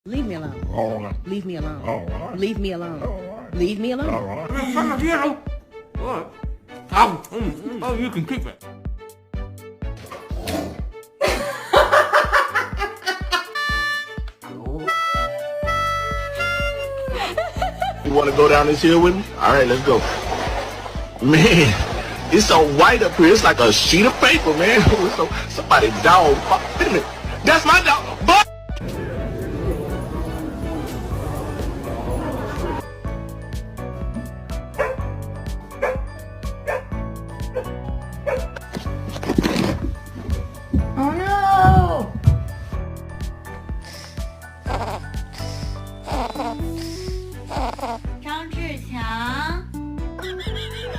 Leave me alone. All right. Leave me alone. All right. Leave me alone. All right. Leave me alone. All right. What? Oh, you can keep it. You want to go down this hill with me? All right, let's go. Man, it's so white up here. It's like a sheet of paper, man. Somebody dog. Wait a minute. That's my dog. But